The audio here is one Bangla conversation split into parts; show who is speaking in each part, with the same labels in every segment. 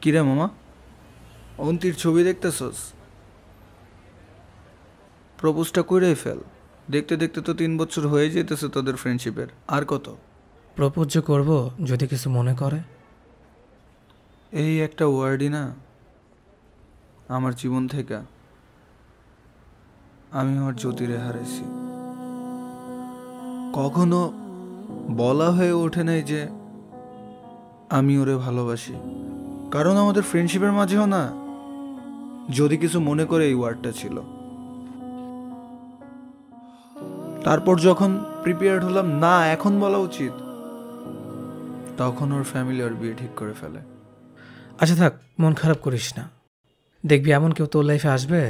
Speaker 1: কিরে মামা, অন্তির ছবি দেখতেছস? প্রপোজটা কইরাই ফেল। দেখতে দেখতে তো 3 বছর হয়ে যেতেছে তোদের ফ্রেন্ডশিপের। আর কত?
Speaker 2: প্রপোজ যে করবো যদি কিছু মনে করে।
Speaker 1: এই একটা ওয়ার্ডই না আমার জীবন থেকে আমি আমার জ্যোতিরে হারাইছি। কখনো বলা হয়ে ওঠে নাই যে আমি ওরে ভালোবাসি, কারণ আমাদের ফ্রেন্ডশিপের মাঝেও না যদি কিছু মনে করে এই ওয়ার্ডটা ছিল। তারপর যখন প্রিপেয়ার্ড হলাম না এখন বলা উচিত, তখন ওর ফ্যামিলি ওর বিয়ে ঠিক করে ফেলে।
Speaker 2: আচ্ছা থাক, মন খারাপ করিস না। দেখবি এমন কেউ তোর লাইফে আসবে,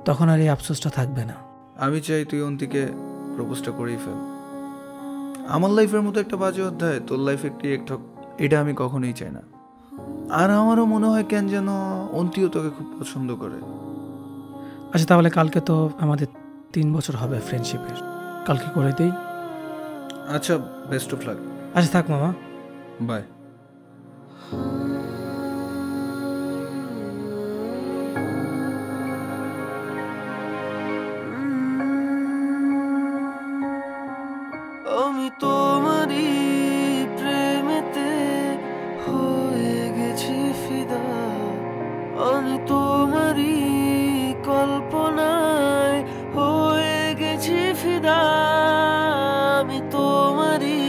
Speaker 2: তখন আর এই আফসোসটা থাকবে না।
Speaker 1: আমি চাই তুই অন্তিকে প্রপোজটা করেই ফেল। আমার লাইফের মতো একটা বাজে অধ্যায় তোর লাইফে একটি একটা, এটা আমি কখনোই চাই না। আর আমারও মনে হয় কেন যেন অন্তিও তোকে খুব পছন্দ করে।
Speaker 2: আচ্ছা তাহলে কালকে তো আমাদের 3 বছর হবে ফ্রেন্ডশিপের, কালকে করে দেই।
Speaker 1: আচ্ছা, বেস্ট অফ লাক।
Speaker 2: আচ্ছা থাক মামা,
Speaker 1: বাই।
Speaker 3: আমি তোমারই প্রেমেতে হয়ে গেছি ফিদা, আমি তোমারই কল্পনায় হয়ে গেছি ফিদা, আমি তোমারই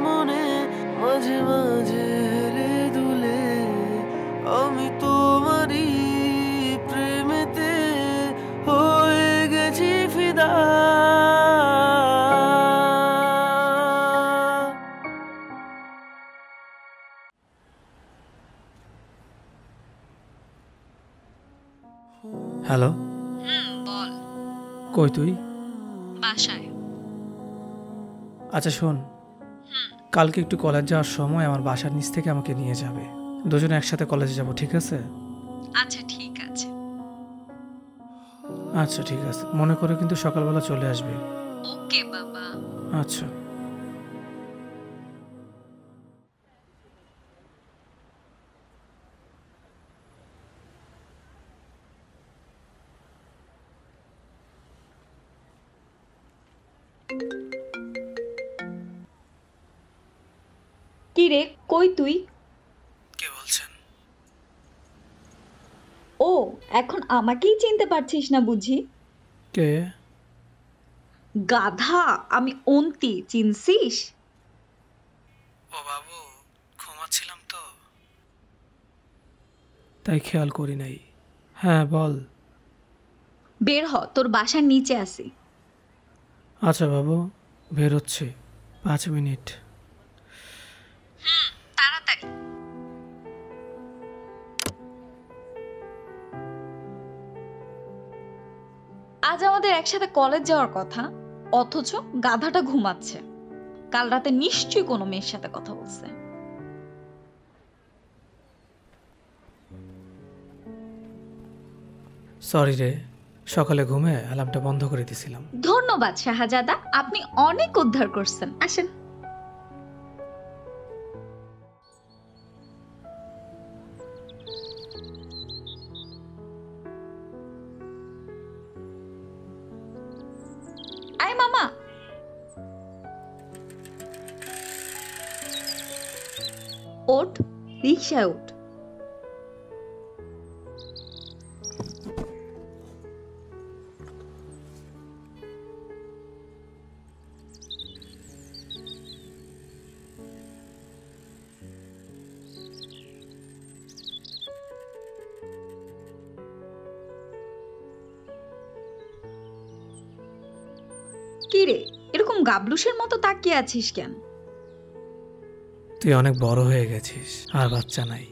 Speaker 3: মনে মাঝে মাঝে হেলে দুলে, আমি তোমারই প্রেমেতে হয়ে গেছি ফিদা।
Speaker 2: হ্যালো।
Speaker 4: বল।
Speaker 2: কই তুই?
Speaker 4: বাসায়।
Speaker 2: আচ্ছা শোন, কালকে একটু কলেজ যাওয়ার সময় আমার বাসার নিচ থেকে আমাকে নিয়ে যাবে। দুজনে একসাথে কলেজে যাব, ঠিক আছে?
Speaker 4: আচ্ছা ঠিক আছে।
Speaker 2: আচ্ছা ঠিক আছে, মনে করে কিন্তু সকালবেলা চলে আসবে।
Speaker 4: ওকে বাবা।
Speaker 2: আচ্ছা।
Speaker 5: কি রে, কই তুই?
Speaker 2: কে বলছেন?
Speaker 5: ও, এখন আমাকেই চিনতে পারছিস না বুঝি?
Speaker 2: কে?
Speaker 5: গাধা, আমি অন্তি, চিনছিস?
Speaker 2: ও বাবু, ঘুমাচ্ছিলাম তো তাই খেয়াল করি নাই। হ্যাঁ বল।
Speaker 5: বের হ, তোর বাসার নিচে আসি।
Speaker 2: আচ্ছা বাবু, বেরোচ্ছি, 5 মিনিট।
Speaker 4: তাড়াতাড়ি।
Speaker 5: আজ আমাদের একসাথে কলেজ যাওয়ার কথা, অথচ গাধাটা ঘুমাচ্ছে। কাল রাতে নিশ্চয়ই কোনো মেয়ের সাথে কথা বলছে।
Speaker 2: সরি রে, সকালে ঘুমে অ্যালার্মটা বন্ধ করে দিয়েছিলাম।
Speaker 5: ধন্যবাদ শাহজাদা, আপনি অনেক উদ্ধার করছেন। আসেন। আয় মামা। ওঠ, রিকশায় ওঠ। কি রে, এরকম গাবলুসের মতো তাকিয়ে আছিস কেন?
Speaker 2: তুই অনেক বড় হয়ে গেছিস, আর বাচ্চা নাই।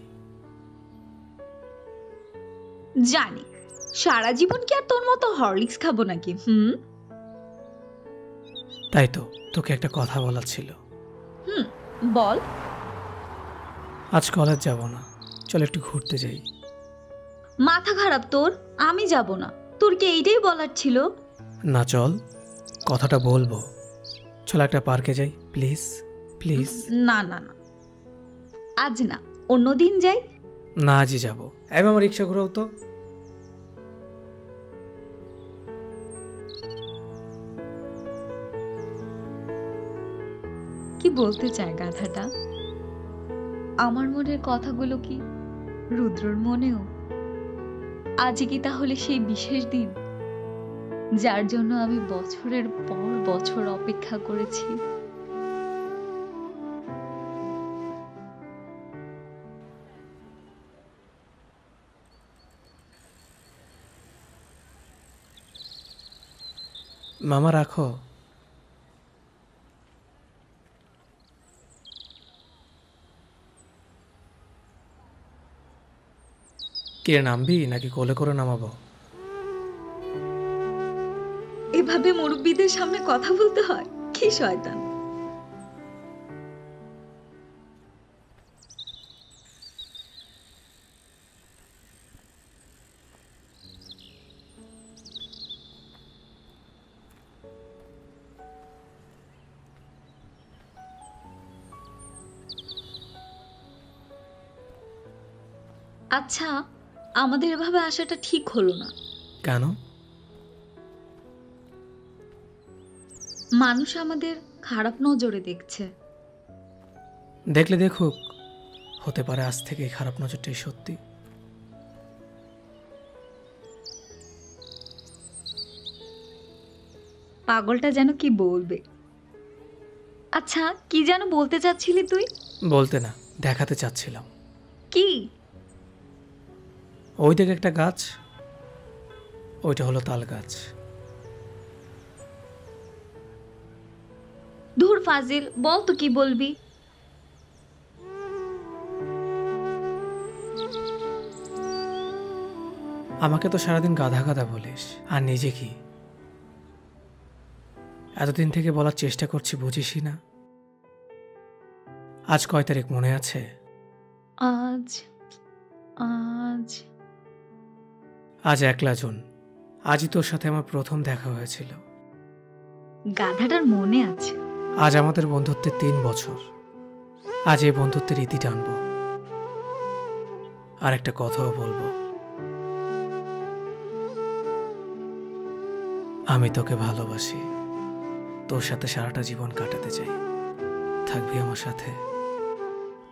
Speaker 5: জানি, সারা জীবন কি আর তোর মতো হরলিক্স খাবো নাকি?
Speaker 2: তাই তো তোকে একটা কথা বলার ছিল।
Speaker 5: বল।
Speaker 2: আজ কলেজ যাব না, চল একটু ঘুরতে যাই।
Speaker 5: মাথা খারাপ তোর? আমি যাব না। তোর কি এইটাই বলার ছিল?
Speaker 2: না চল, কথাটা বলবো। চল একটা পার্কে যাই, প্লিজ প্লিজ।
Speaker 5: না না না, আজ না, অন্যদিন যাই।
Speaker 2: না, আজই যাবো। এবার আমার রিক্সা ঘুরাও তো।
Speaker 5: কি বলতে চায় গাধাটা? আমার মনের কথাগুলো কি রুদ্রর মনেও? আজই কি তাহলে সেই বিশেষ দিন যার জন্য আমি বছরের পর বছর অপেক্ষা করেছি?
Speaker 2: মামা রাখো। কে নামবি নাকি কোলে করে নামাবো?
Speaker 5: এভাবে মুরব্বীদের সামনে কথা বলতে হয়? কি শয়তান! আচ্ছা, আমাদের এভাবে আসাটা ঠিক হলো না।
Speaker 2: কেন?
Speaker 5: মানুষ আমাদের খারাপ নজরে দেখছে।
Speaker 2: দেখলে দেখুক, হতে পারে আজ থেকে এই খারাপ নজরটাই সত্যি।
Speaker 5: পাগলটা যেন কি বলবে। আচ্ছা, কি যেন বলতে চাচ্ছিলি তুই?
Speaker 2: বলতে না, দেখাতে চাচ্ছিলাম।
Speaker 5: কি?
Speaker 2: ওই দিকে একটা গাছ, ওইটা হলো তাল গাছ।
Speaker 5: ধুর ফাজিল, বল তো কি বলবি?
Speaker 2: আমাকে তো সারাদিন গাধা গাধা বলিস, আর নিজে কি? এতদিন থেকে বলার চেষ্টা করছি, বুঝিসই না। আজ কয় তারিখ মনে আছে?
Speaker 5: আজ আজ
Speaker 2: আজ 1 জুন। আজই তোর সাথে আমার প্রথম দেখা হয়েছিল।
Speaker 5: গাধাটার মনে আছে।
Speaker 2: আজ আমাদের বন্ধুত্বের 3 বছর। আজ এই বন্ধুত্বের ইতি টানবো, আর একটা কথাও বলবো। আমি তোকে ভালোবাসি, তোর সাথে সারাটা জীবন কাটাতে চাই। থাকবি আমার সাথে?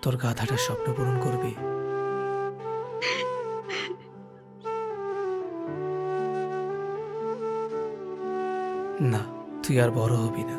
Speaker 2: তোর গাধাটার স্বপ্ন পূরণ করবি? না, তুই আর বড় হবি না।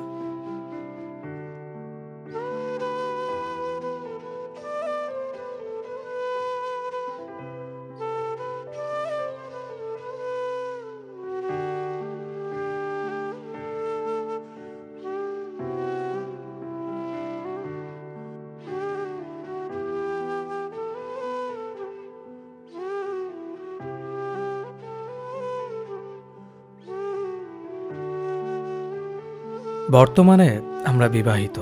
Speaker 2: বর্তমানে আমরা বিবাহিত।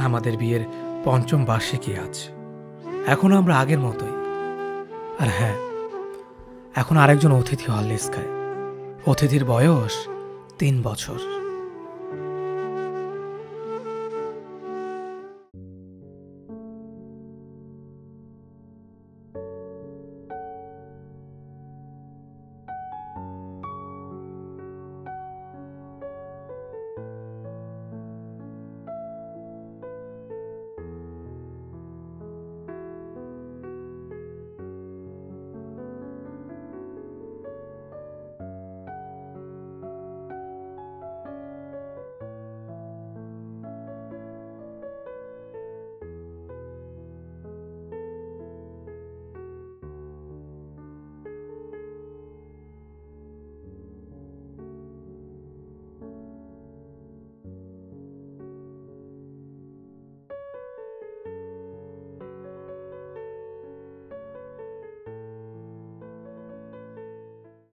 Speaker 2: আমাদের বিয়ের 5ম বার্ষিকী আজ। এখনো আমরা আগের মতোই। আর হ্যাঁ, এখন আরেকজন অতিথি হরলিক্স খায়। অতিথির বয়স 3 বছর।